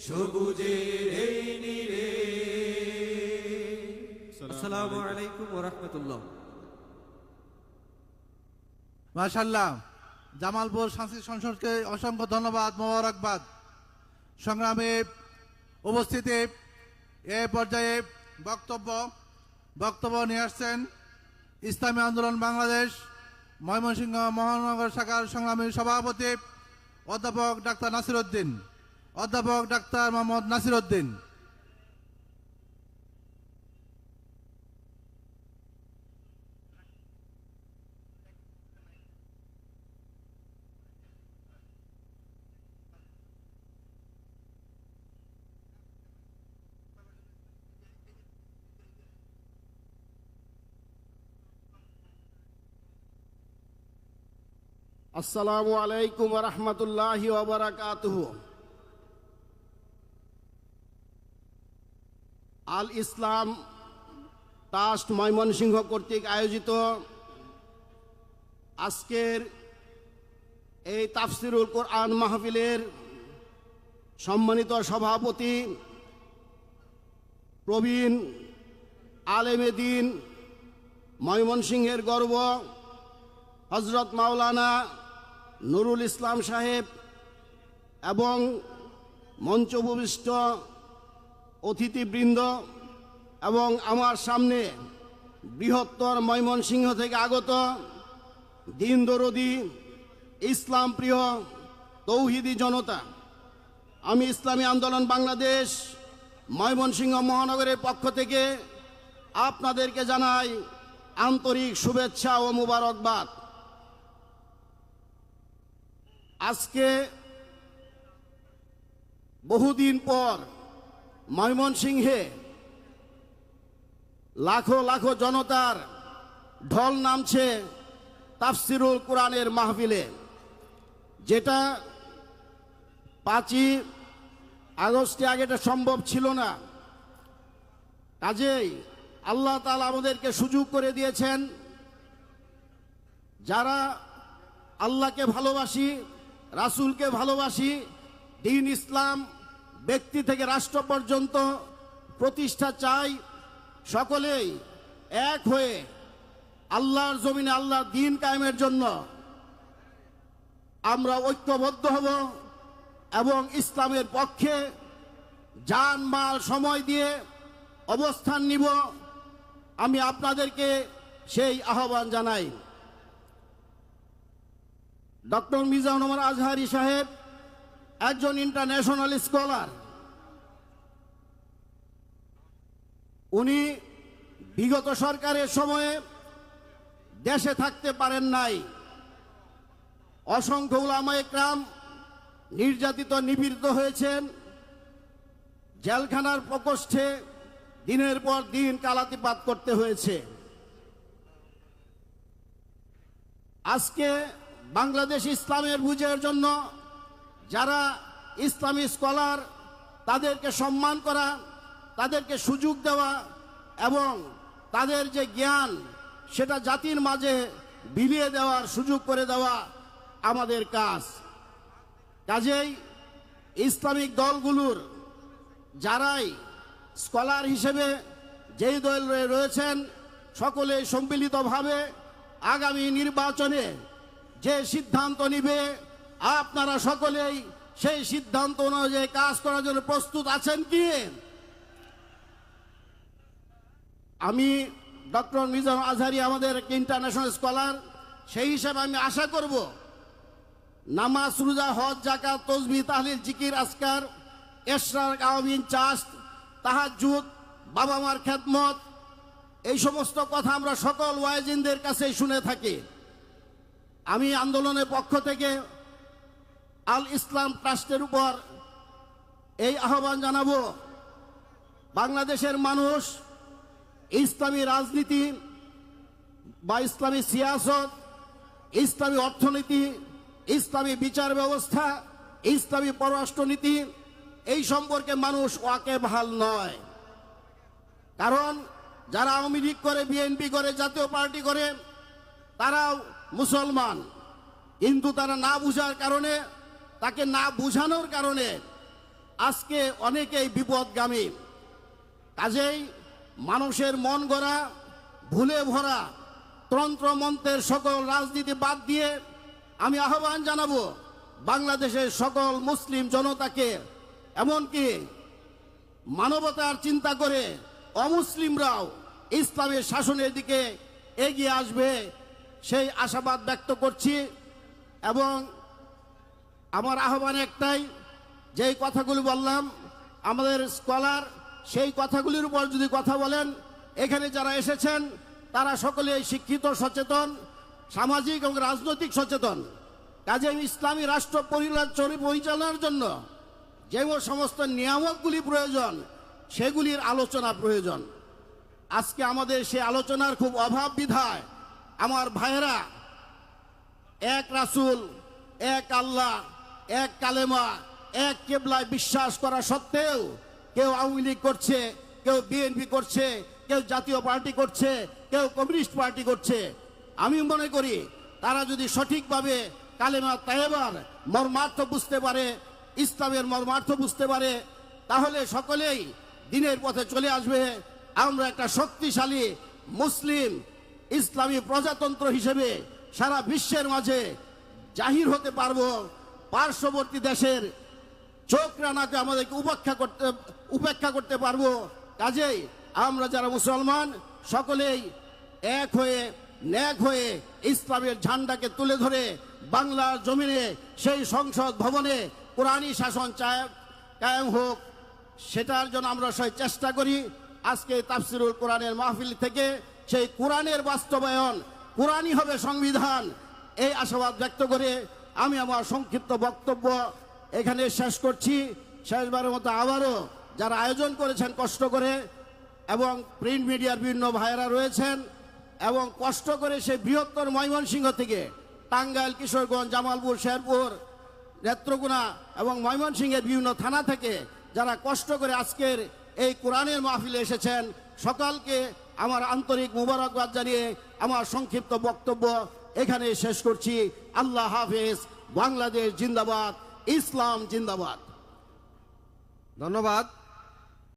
সবুজের এই নীড়ে। আসসালামু আলাইকুম ওয়া রাহমাতুল্লাহ। মাশাআল্লাহ, জামালপুর সাংস্কৃতিক সংসদকে অসংখ্য ধন্যবাদ, মোবারকবাদ। সংগ্রামে উপস্থিতি এ পর্যায়ে বক্তব্য নিয়ে আসছেন ইসলামী আন্দোলন বাংলাদেশ ময়মনসিংহ মহানগর শাখার সংগ্রামী সভাপতি অধ্যাপক ডাক্তার মোহাম্মদ নাসির উদ্দিন। আসসালামু আলাইকুম ওয়া রাহমাতুল্লাহি ওয়া বারাকাতুহু। আল ইসলাম ট্রাস্ট ময়মনসিংহ কর্তৃক আয়োজিত আজকের এই তাফসিরুল কোরআন মাহফিলের সম্মানিত সভাপতি প্রবীণ আলেমে দ্বীন, ময়মনসিংহের গর্ব হযরত মাওলানা নুরুল ইসলাম সাহেব এবং মঞ্চভূমিষ্ঠ অতিথিবৃন্দ এবং আমার সামনে বৃহত্তর ময়মনসিংহ থেকে আগত দিন দরদি ইসলাম প্রিয় তৌহিদি জনতা, আমি ইসলামী আন্দোলন বাংলাদেশ ময়মনসিংহ মহানগরের পক্ষ থেকে আপনাদেরকে জানাই আন্তরিক শুভেচ্ছা ও মোবারকবাদ। আজকে বহুদিন পর ময়মনসিংহে লাখো লাখো জনতার ঢল নামছে তাফসিরুল কোরআনের মাহফিলে, যেটা 5ই আগস্টে আগে এটা সম্ভব ছিল না। কাজেই আল্লাহ তাআলা আমাদেরকে সুযোগ করে দিয়েছেন, যারা আল্লাহকে ভালোবাসি, রাসূলকে ভালোবাসি, দ্বীন ইসলাম ব্যক্তি থেকে রাষ্ট্র পর্যন্ত প্রতিষ্ঠা চাই, সকলেই এক হয়ে আল্লাহর জমিনে আল্লাহর দ্বীন কায়েমের জন্য আমরা ঐক্যবদ্ধ হব এবং ইসলামের পক্ষে জান মাল সময় দিয়ে অবস্থান নিব। আমি আপনাদেরকে সেই আহ্বান জানাই। ডক্টর মিজানুর রহমান আজহারি সাহেব একজন ইন্টারন্যাশনাল স্কলার। উনি বিগত সরকারের সময়ে দেশে থাকতে পারেন নাই। অসংখ্য উলামায়ে কেরাম নির্যাতিত নিপীড়িত হয়েছেন, জেলখানার প্রকোষ্ঠে দিনের পর দিন কালাতিপাত করতে হয়েছে। আজকে বাংলাদেশ ইসলামের বুঝের জন্য যারা ইসলামী স্কলার, তাদেরকে সম্মান করা, তাদেরকে সুযোগ দেওয়া এবং তাদের যে জ্ঞান সেটা জাতির মাঝে বিলিয়ে দেওয়ার সুযোগ করে দেওয়া আমাদের কাজ। কাজেই ইসলামিক দলগুলোর যারাই স্কলার হিসেবে যেই দল রয়েছেন, সকলে সম্মিলিতভাবে আগামী নির্বাচনে যে সিদ্ধান্ত নিবে, আপনারা সকলেই সেই সিদ্ধান্ত অনুযায়ী কাজ করার জন্য প্রস্তুত আছেন কি? আমি ডক্টর মিজানুর আজহারি আমাদের একটা ইন্টারন্যাশনাল স্কলার, সেই হিসাবে আমি আশা করব নামাজ, রোজা, হজ, যাকাত, তাসবিহ, তাহলিল, জিকির, আজকার, ইশরাক, আওয়ামিন, চাষ্ট, তাহাজ্জুদ, বাবা মার খেদমত, এই সমস্ত কথা আমরা সকল ওয়াইজিনদের কাছে শুনে থাকি। আমি আন্দোলনের পক্ষ থেকে আল ইসলাম ট্রাস্টের উপর এই আহ্বান জানাবো, বাংলাদেশের মানুষ ইসলামী রাজনীতি বা ইসলামী সিয়াসত, ইসলামী অর্থনীতি, ইসলামী বিচার ব্যবস্থা, ইসলামী পররাষ্ট্রনীতি এই সম্পর্কে মানুষ ওয়াকিবহাল নয়। কারণ যারা আওয়ামী লীগ করে, বিএনপি করে, জাতীয় পার্টি করে, তারাও মুসলমান, কিন্তু তারা না বুঝার কারণে, তাকে না বুঝানোর কারণে আজকে অনেকেই বিপদগামী। কাজেই মানুষের মন গড়া ভুলে ভরা তন্ত্র মন্ত্রের সকল রাজনীতি বাদ দিয়ে আমি আহ্বান জানাবো বাংলাদেশের সকল মুসলিম জনতাকে, এমনকি মানবতার চিন্তা করে অমুসলিমরাও ইসলামের শাসনের দিকে এগিয়ে আসবে সেই আশাবাদ ব্যক্ত করছি। এবং আমার আহ্বান একটাই, যেই কথাগুলি বললাম আমাদের স্কলার সেই কথাগুলির উপর যদি কথা বলেন, এখানে যারা এসেছেন তারা সকলেই শিক্ষিত, সচেতন, সামাজিক এবং রাজনৈতিক সচেতন। কাজেই ইসলামী রাষ্ট্র পরিচালনার জন্য যে সমস্ত নিয়ামকগুলি প্রয়োজন সেগুলির আলোচনা প্রয়োজন। আজকে আমাদের সেই আলোচনার খুব অভাব বিধায় আমার ভাইয়েরা এক রাসূল, এক আল্লাহ, এক কালেমা, এক কেবলায় বিশ্বাস করা সত্ত্বেও কেউ আওয়ামী লীগ করছে, কেউ বিএনপি করছে, কেউ জাতীয় পার্টি করছে, কেউ কমিউনিস্ট পার্টি করছে। আমি মনে করি তারা যদি সঠিকভাবে কালেমা তায়েবার মর্মার্থ বুঝতে পারে, ইসলামের মর্মার্থ বুঝতে পারে, তাহলে সকলেই দিনের পথে চলে আসবে। আমরা একটা শক্তিশালী মুসলিম ইসলামী প্রজাতন্ত্র হিসেবে সারা বিশ্বের মাঝে জাহির হতে পারবো। পার্শ্ববর্তী দেশের চোখ রানাকে আমাদেরকে উপেক্ষা করতে পারবো। কাজেই আমরা যারা মুসলমান সকলেই এক হয়ে ন্যাক হয়ে ইসলামের ঝান্ডাকে তুলে ধরে বাংলার জমিনে সেই সংসদ ভবনে কোরআনী শাসন কায়েম হোক, সেটার জন্য আমরা সবাই চেষ্টা করি। আজকে তাফসিরুল কোরআনের মাহফিল থেকে সেই কোরআনের বাস্তবায়ন, কোরআনই হবে সংবিধান, এই আশাবাদ ব্যক্ত করে আমি আমার সংক্ষিপ্ত বক্তব্য এখানে শেষ করছি। শেষবারের মতো আবারও যারা আয়োজন করেছেন কষ্ট করে, এবং প্রিন্ট মিডিয়ার বিভিন্ন ভাইয়েরা রয়েছেন, এবং কষ্ট করে সেই বৃহত্তর ময়মনসিংহ থেকে টাঙ্গাইল, কিশোরগঞ্জ, জামালপুর, শেরপুর, নেত্রকোনা এবং ময়মনসিংহের বিভিন্ন থানা থেকে যারা কষ্ট করে আজকের এই কোরআনের মাহফিলে এসেছেন, সকলকে আমার আন্তরিক মুবারকবাদ জানিয়ে আমার সংক্ষিপ্ত বক্তব্য এখানে শেষ করছি। আল্লাহ হাফেজ। বাংলাদেশ জিন্দাবাদ, ইসলাম জিন্দাবাদ। ধন্যবাদ।